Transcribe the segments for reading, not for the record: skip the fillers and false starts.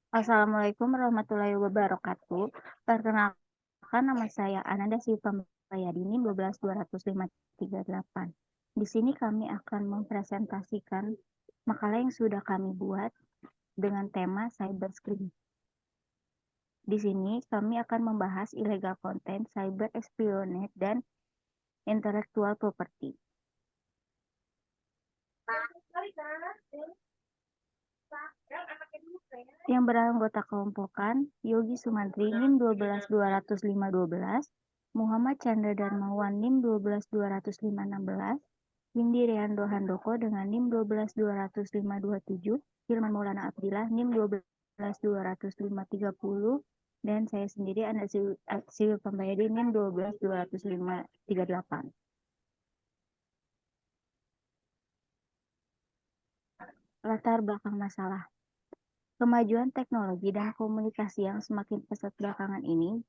Assalamualaikum warahmatullahi wabarakatuh. Perkenalkan, nama saya Ananda Sivambayadi, NIM 1220538. Di sini kami akan mempresentasikan makalah yang sudah kami buat dengan tema cyberscrime. Di sini kami akan membahas illegal content, cyber espionage, dan intellectual property. Yang beranggota kelompokan Yogi Sumantri NIM 1220512, Muhammad Chandra Darmawan NIM 1220516, Windy Riando Handoko dengan NIM 1220527, Hilman Maulana Abdillah NIM 1220530, dan saya sendiri Anda Siwi Pambayadi NIM 1220538. Latar belakang masalah. Kemajuan teknologi dan komunikasi yang semakin pesat belakangan ini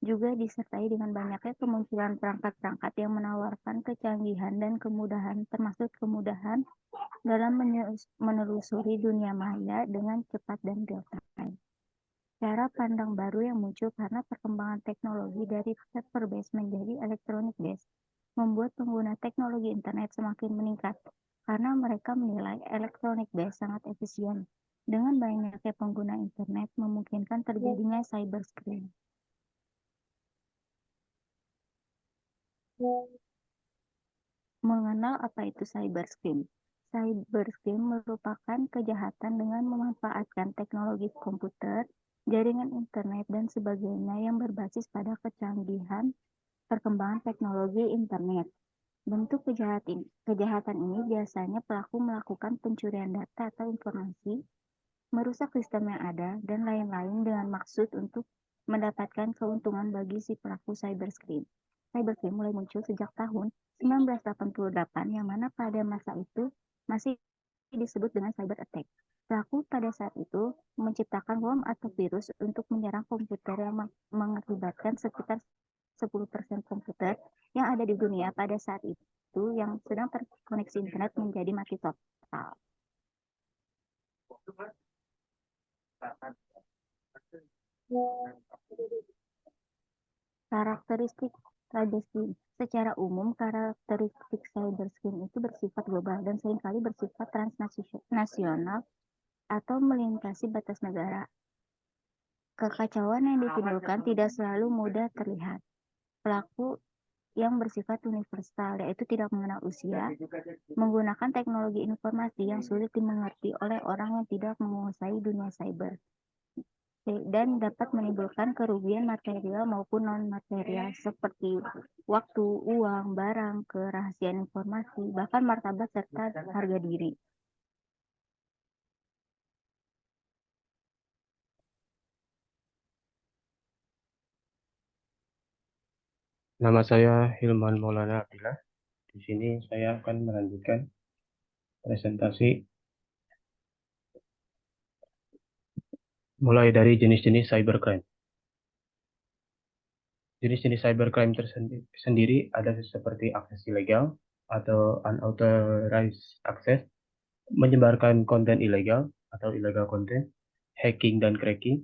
juga disertai dengan banyaknya kemunculan perangkat-perangkat yang menawarkan kecanggihan dan kemudahan, termasuk kemudahan dalam menelusuri dunia maya dengan cepat dan real time. Cara pandang baru yang muncul karena perkembangan teknologi dari paper based menjadi electronic based membuat pengguna teknologi internet semakin meningkat karena mereka menilai electronic based sangat efisien. Dengan banyaknya pengguna internet memungkinkan terjadinya cyberscrime. Mengenal apa itu cyberscrime? Cyberscrime merupakan kejahatan dengan memanfaatkan teknologi komputer, jaringan internet, dan sebagainya yang berbasis pada kecanggihan perkembangan teknologi internet. Bentuk kejahatan ini biasanya pelaku melakukan pencurian data atau informasi, merusak sistem yang ada, dan lain-lain dengan maksud untuk mendapatkan keuntungan bagi si pelaku cyberscrime. Cyberscrime mulai muncul sejak tahun 1988, yang mana pada masa itu masih disebut dengan cyber attack. Pelaku pada saat itu menciptakan bom atau virus untuk menyerang komputer yang mengakibatkan sekitar 10% komputer yang ada di dunia pada saat itu yang sedang terkoneksi internet menjadi mati total. Karakteristik cyberscrime. Secara umum, karakteristik cyberscrime itu bersifat global dan seringkali bersifat transnasional atau melintasi batas negara. Kekacauan yang ditimbulkan tidak selalu mudah terlihat. Pelaku yang bersifat universal, yaitu tidak mengenal usia, menggunakan teknologi informasi yang sulit dimengerti oleh orang yang tidak menguasai dunia cyber, dan dapat menimbulkan kerugian material maupun non-material seperti waktu, uang, barang, kerahasiaan informasi, bahkan martabat serta harga diri. Nama saya Hilman Maulana Abdillah. Di sini saya akan melanjutkan presentasi mulai dari jenis-jenis cybercrime. Jenis-jenis cybercrime tersendiri ada seperti akses ilegal atau unauthorized access, menyebarkan konten ilegal atau illegal content, hacking dan cracking,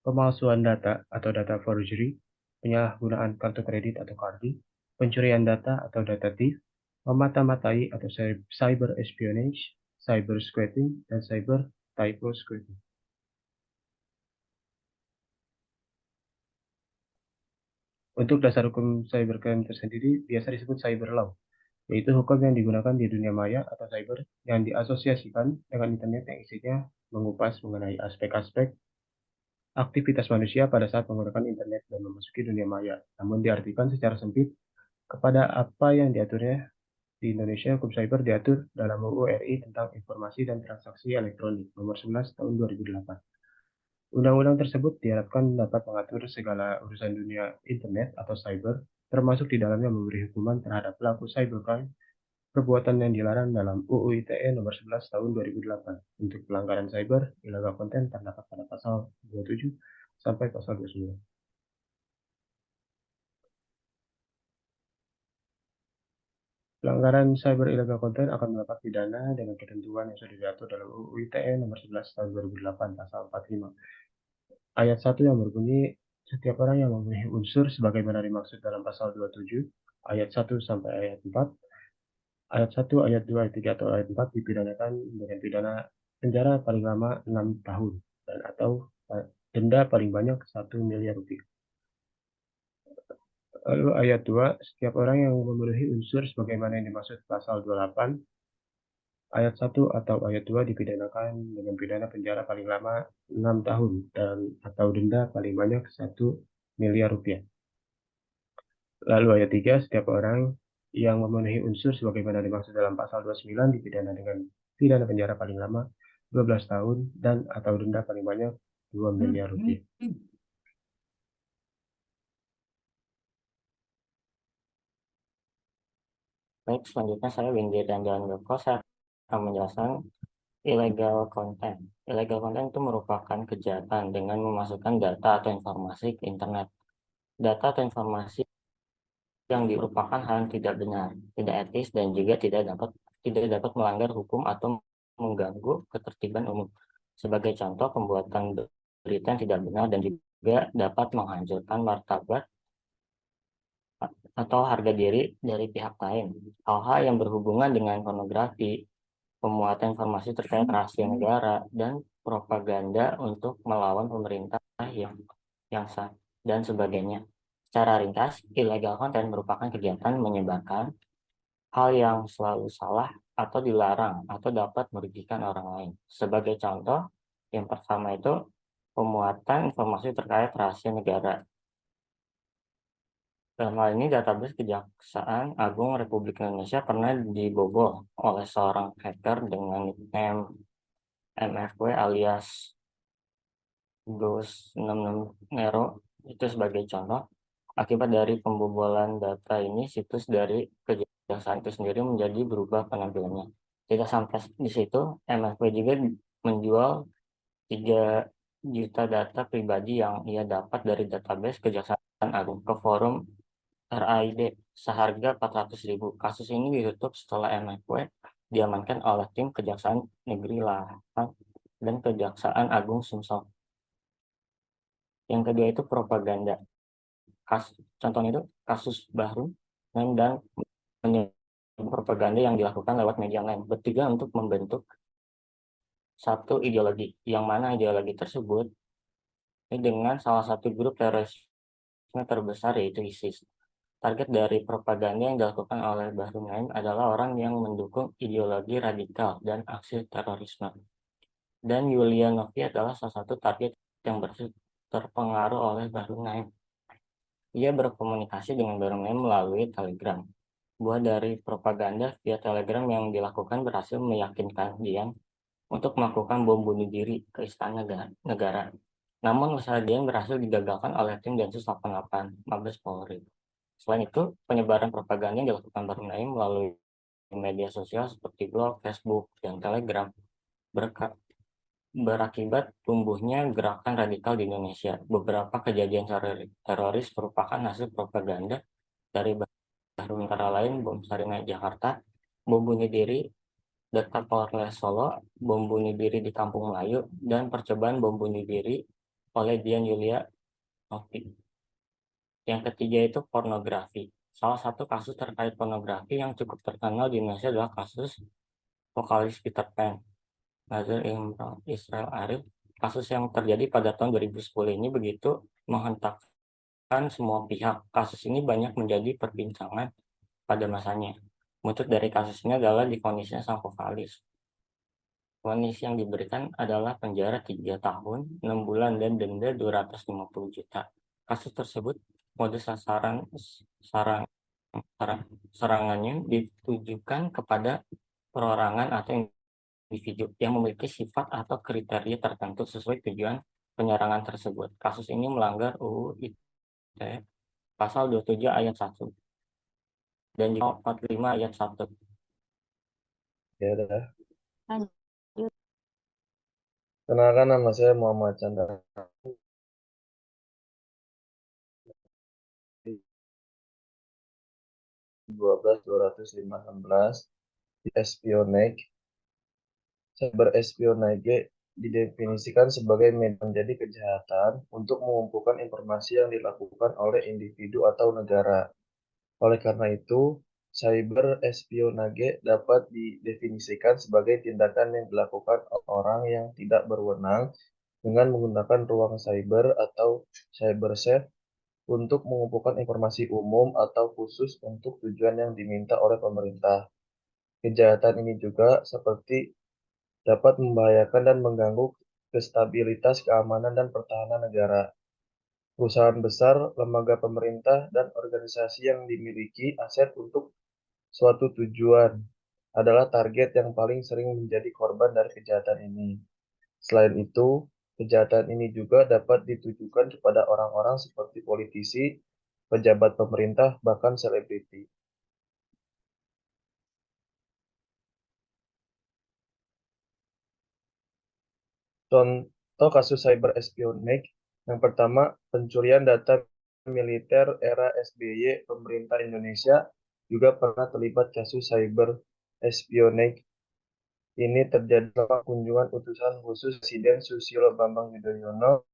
pemalsuan data atau data forgery, penyalahgunaan kartu kredit atau kardi, pencurian data atau data thief, memata-matai atau cyber espionage, cyber squatting, dan cyber typo squatting. Untuk dasar hukum cybercrime tersendiri biasa disebut cyber law, yaitu hukum yang digunakan di dunia maya atau cyber yang diasosiasikan dengan internet yang isinya mengupas mengenai aspek-aspek aktivitas manusia pada saat menggunakan internet dan memasuki dunia maya, namun diartikan secara sempit kepada apa yang diaturnya. Di Indonesia, hukum cyber diatur dalam UU RI tentang Informasi dan Transaksi Elektronik Nomor 11 Tahun 2008. Undang-undang tersebut diharapkan dapat mengatur segala urusan dunia internet atau cyber, termasuk di dalamnya memberi hukuman terhadap pelaku cybercrime, perbuatan yang dilarang dalam UU ITE Nomor 11 Tahun 2008. Untuk pelanggaran cyber, illegal content terdapat pada pasal 27 sampai pasal 29. Pelanggaran cyber illegal content akan mendapat pidana dengan ketentuan yang sudah diatur dalam UU ITE Nomor 11 Tahun 2008 Pasal 45. Ayat 1 yang berbunyi, setiap orang yang memenuhi unsur sebagaimana dimaksud dalam pasal 27, ayat 1 sampai ayat 4, ayat 1, ayat 2, ayat 3, atau ayat 4 dipidanakan dengan pidana penjara paling lama 6 tahun dan atau denda paling banyak 1 miliar rupiah. Lalu ayat 2, setiap orang yang memenuhi unsur sebagaimana yang dimaksud pasal 28, ayat 1 atau ayat 2 dipidanakan dengan pidana penjara paling lama 6 tahun dan atau denda paling banyak 1 miliar rupiah. Lalu ayat 3, setiap orang yang memenuhi unsur sebagaimana dimaksud dalam pasal 29 dipidana dengan pidana penjara paling lama 12 tahun dan atau denda paling banyak 2 miliar rupiah. Baik, selanjutnya saya Windy dan Joko. Saya akan menjelaskan illegal content. Illegal content itu merupakan kejahatan dengan memasukkan data atau informasi ke internet. Data atau informasi yang merupakan hal yang tidak benar, tidak etis, dan juga tidak dapat melanggar hukum atau mengganggu ketertiban umum. Sebagai contoh, pembuatan berita yang tidak benar dan juga dapat menghancurkan martabat atau harga diri dari pihak lain. Hal-hal yang berhubungan dengan pornografi, pemuatan informasi terkait rahasia negara, dan propaganda untuk melawan pemerintah yang sah, dan sebagainya. Secara ringkas, illegal content merupakan kegiatan menyebarkan hal yang selalu salah atau dilarang atau dapat merugikan orang lain. Sebagai contoh, yang pertama itu pemuatan informasi terkait rahasia negara. Dalam hal ini, database Kejaksaan Agung Republik Indonesia pernah dibobol oleh seorang hacker dengan nickname MFW alias Ghost 66 Nero. Itu sebagai contoh. Akibat dari pembobolan data ini, situs dari kejaksaan itu sendiri menjadi berubah penampilannya. Tidak sampai di situ, MFW juga menjual 3 juta data pribadi yang ia dapat dari database Kejaksaan Agung ke forum RAID seharga 400.000. Kasus ini ditutup setelah MFW diamankan oleh tim Kejaksaan Negeri Lahat dan Kejaksaan Agung Sumsel. Yang kedua itu propaganda. Contohnya itu kasus Bahru dan propaganda yang dilakukan lewat media lain bertujuan untuk membentuk satu ideologi, yang mana ideologi tersebut ini dengan salah satu grup terorisme terbesar yaitu ISIS. Target dari propaganda yang dilakukan oleh Bahru Naim adalah orang yang mendukung ideologi radikal dan aksi terorisme. Dan Yulia Novi adalah salah satu target yang terpengaruh oleh Bahru Naim. Ia berkomunikasi dengan Bahru Naim melalui Telegram. Buah dari propaganda via Telegram yang dilakukan berhasil meyakinkan Dian untuk melakukan bom bunuh diri ke istana negara. Namun usaha Dian berhasil digagalkan oleh tim Densus 88 Mabes Polri. Selain itu, penyebaran propaganda yang dilakukan Bahru Naim melalui media sosial seperti blog, Facebook, dan Telegram berakibat tumbuhnya gerakan radikal di Indonesia. Beberapa kejadian teroris merupakan hasil propaganda dari Bahru, antara lain bom Sarinah Jakarta, bom bunuh diri dekat Polres Solo, bom bunuh diri di Kampung Melayu, dan percobaan bom bunuh diri oleh Dian Yulia Novi. Yang ketiga itu pornografi. Salah satu kasus terkait pornografi yang cukup terkenal di Indonesia adalah kasus vokalis Peter Pan, Nazar Imran Israel Arif. Kasus yang terjadi pada tahun 2010 ini begitu menghentakkan semua pihak. Kasus ini banyak menjadi perbincangan pada masanya. Buntut dari kasus ini adalah divonisnya sang vokalis. Vonis yang diberikan adalah penjara 3 tahun, 6 bulan, dan denda 250 juta. Kasus tersebut modus serangannya ditujukan kepada perorangan atau individu yang memiliki sifat atau kriteria tertentu sesuai tujuan penyerangan tersebut. Kasus ini melanggar UU ITE pasal 27 ayat 1 dan juga 45 ayat 1. Ya udah. Lanjut. Kenalkan, nama saya Muhammad Chandra. 12-205-16 di espionage, cyber espionage didefinisikan sebagai media menjadi kejahatan untuk mengumpulkan informasi yang dilakukan oleh individu atau negara. Oleh karena itu, cyber espionage dapat didefinisikan sebagai tindakan yang dilakukan orang yang tidak berwenang dengan menggunakan ruang cyber atau cybersafe untuk mengumpulkan informasi umum atau khusus untuk tujuan yang diminta oleh pemerintah. Kejahatan ini juga seperti dapat membahayakan dan mengganggu stabilitas keamanan dan pertahanan negara. Perusahaan besar, lembaga pemerintah, dan organisasi yang dimiliki aset untuk suatu tujuan adalah target yang paling sering menjadi korban dari kejahatan ini. Selain itu, kejahatan ini juga dapat ditujukan kepada orang-orang seperti politisi, pejabat pemerintah, bahkan selebriti. Contoh kasus cyber espionage yang pertama, pencurian data militer era SBY. Pemerintah Indonesia juga pernah terlibat kasus cyber espionage. Ini terjadi dalam kunjungan utusan khusus Presiden Susilo Bambang Yudhoyono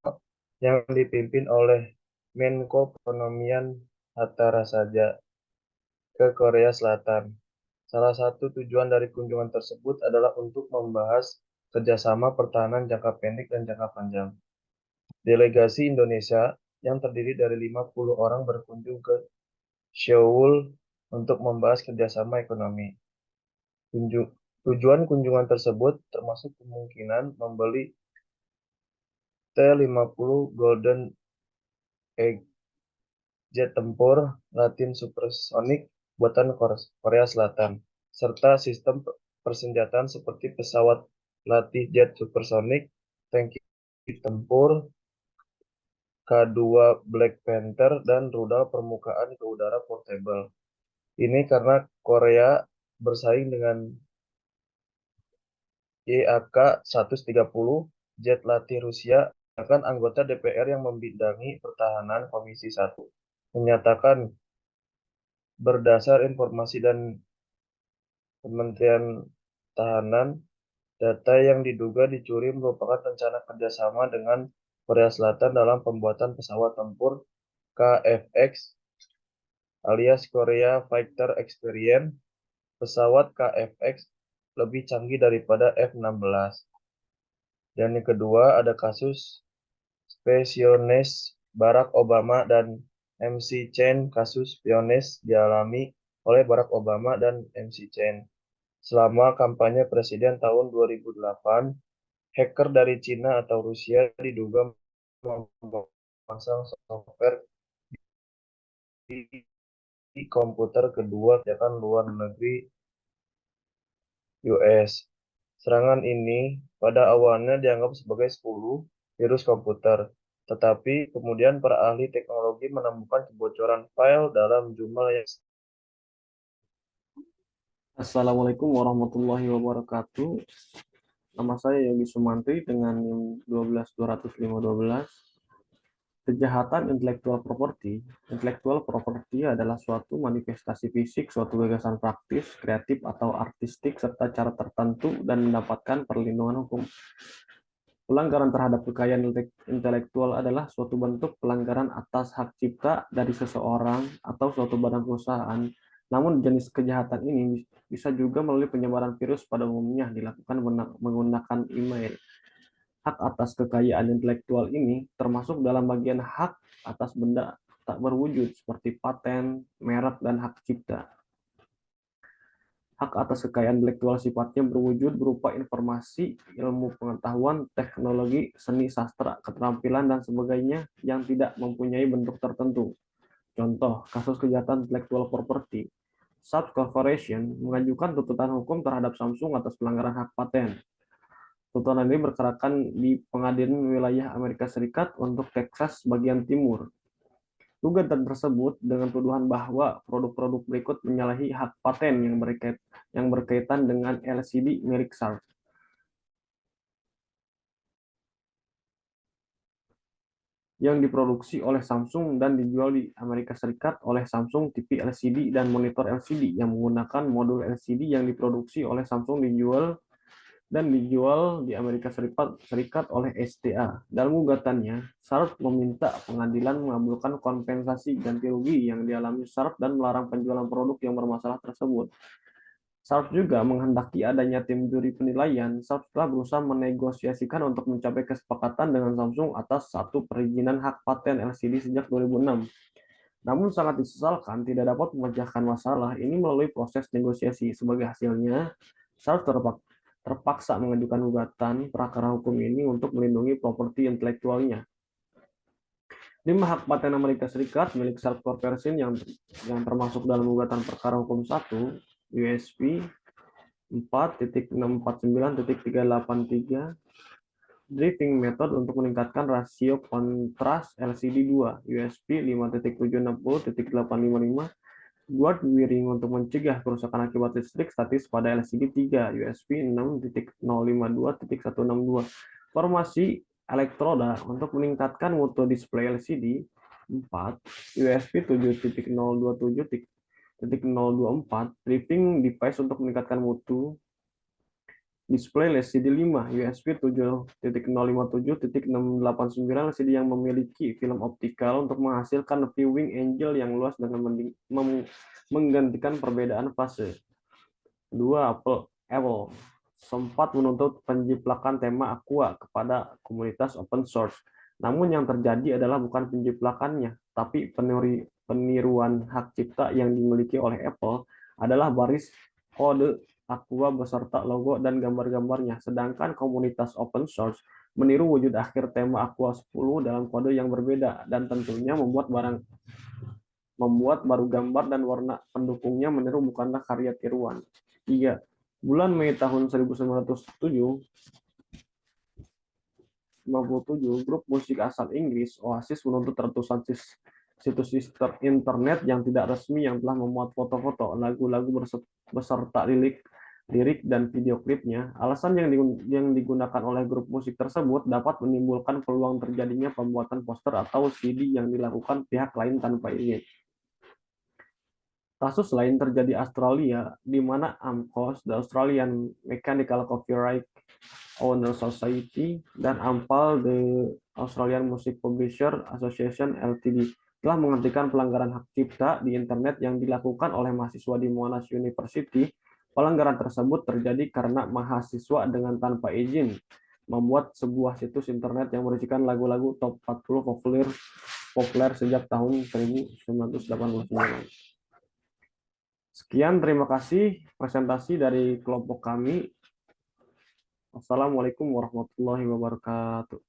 yang dipimpin oleh Menko Perekonomian Hatta Rasaja ke Korea Selatan. Salah satu tujuan dari kunjungan tersebut adalah untuk membahas kerjasama pertahanan jangka pendek dan jangka panjang. Delegasi Indonesia yang terdiri dari 50 orang berkunjung ke Seoul untuk membahas kerjasama ekonomi. Tujuan kunjungan tersebut termasuk kemungkinan membeli T-50 Golden Eagle jet tempur Latin supersonik buatan Korea Selatan, serta sistem persenjataan seperti pesawat latih jet supersonik, tangki tempur, K2 Black Panther, dan rudal permukaan ke udara portable. Ini karena Korea bersaing dengan YAK-130 jet latih Rusia, bahkan anggota DPR yang membidangi pertahanan Komisi 1 menyatakan berdasar informasi dan Kementerian Pertahanan, data yang diduga dicuri merupakan rencana kerjasama dengan Korea Selatan dalam pembuatan pesawat tempur KFX alias Korea Fighter Experience. Pesawat KFX lebih canggih daripada F-16. Dan yang kedua ada kasus spionage Barack Obama dan MC Chen. Kasus spionage dialami oleh Barack Obama dan MC Chen. Selama kampanye presiden tahun 2008, hacker dari Cina atau Rusia diduga memasang software di komputer kedua kebijakan luar negeri US. Serangan ini pada awalnya dianggap sebagai 10 virus komputer, tetapi kemudian para ahli teknologi menemukan kebocoran file dalam jumlah yang Assalamualaikum warahmatullahi wabarakatuh. Nama saya Yogi Sumantri dengan NIM 12215. Kejahatan intelektual properti. Intelektual properti adalah suatu manifestasi fisik, suatu gagasan praktis, kreatif atau artistik serta cara tertentu dan mendapatkan perlindungan hukum. Pelanggaran terhadap kekayaan intelektual adalah suatu bentuk pelanggaran atas hak cipta dari seseorang atau suatu badan perusahaan. Namun jenis kejahatan ini bisa juga melalui penyebaran virus pada umumnya dilakukan menggunakan email. Hak atas kekayaan intelektual ini termasuk dalam bagian hak atas benda tak berwujud seperti paten, merek, dan hak cipta. Hak atas kekayaan intelektual sifatnya berwujud berupa informasi, ilmu pengetahuan, teknologi, seni, sastra, keterampilan, dan sebagainya yang tidak mempunyai bentuk tertentu. Contoh, kasus kejahatan intellectual property. Sub Corporation mengajukan tuntutan hukum terhadap Samsung atas pelanggaran hak paten. Tuntutan ini berkerakan di pengadilan wilayah Amerika Serikat untuk Texas bagian timur. Gugatan tersebut dengan tuduhan bahwa produk-produk berikut menyalahi hak paten yang berkaitan dengan LCD milik Sharp. Yang diproduksi oleh Samsung dan dijual di Amerika Serikat oleh Samsung TV LCD dan monitor LCD yang menggunakan modul LCD yang diproduksi oleh Samsung dijual dan dijual di Amerika Serikat oleh STA. Dalam gugatannya, Sharp meminta pengadilan mengabulkan kompensasi ganti rugi yang dialami Sharp dan melarang penjualan produk yang bermasalah tersebut. Sharp juga menghendaki adanya tim juri penilaian. Sharp telah berusaha menegosiasikan untuk mencapai kesepakatan dengan Samsung atas satu perizinan hak paten LCD sejak 2006. Namun sangat disesalkan tidak dapat memecahkan masalah ini melalui proses negosiasi. Sebagai hasilnya, Sharp terpaksa mengajukan gugatan prakara hukum ini untuk melindungi properti intelektualnya. 5 hak paten Amerika Serikat milik Sharp Corporation yang termasuk dalam gugatan perkara hukum 1 USP 4.649.383 driving method untuk meningkatkan rasio kontras LCD 2 USP 5.760.855 guard wiring untuk mencegah kerusakan akibat listrik statis pada LCD 3 USP 6.052.162 formasi elektroda untuk meningkatkan mutu display LCD 4 USP 7.027.024 driving device untuk meningkatkan mutu display LCD 5 USB 7.057.689 LCD yang memiliki film optikal untuk menghasilkan viewing angle yang luas dengan menggantikan perbedaan fase. 2. Apple sempat menuntut penjiplakan tema Aqua kepada komunitas open source. Namun yang terjadi adalah bukan penjiplakannya, tapi peniruan hak cipta yang dimiliki oleh Apple adalah baris kode Aqua beserta logo dan gambar-gambarnya, sedangkan komunitas open source meniru wujud akhir tema Aqua 10 dalam kode yang berbeda dan tentunya membuat baru gambar dan warna pendukungnya meniru bukanlah karya tiruan. 3. Bulan Mei tahun 1997, grup musik asal Inggris Oasis menuntut ratusan situs internet yang tidak resmi yang telah memuat foto-foto, lagu-lagu beserta lirik dan video klipnya. Alasan yang digunakan oleh grup musik tersebut dapat menimbulkan peluang terjadinya pembuatan poster atau CD yang dilakukan pihak lain tanpa izin. Kasus lain terjadi di Australia, di mana AMCOS, The Australian Mechanical Copyright Owner Society, dan AMPAL, The Australian Music Publisher Association Ltd, telah menghentikan pelanggaran hak cipta di internet yang dilakukan oleh mahasiswa di Monash University. Pelanggaran tersebut terjadi karena mahasiswa dengan tanpa izin membuat sebuah situs internet yang berisikan lagu-lagu top 40 populer sejak tahun 1989. Sekian, terima kasih presentasi dari kelompok kami. Wassalamualaikum warahmatullahi wabarakatuh.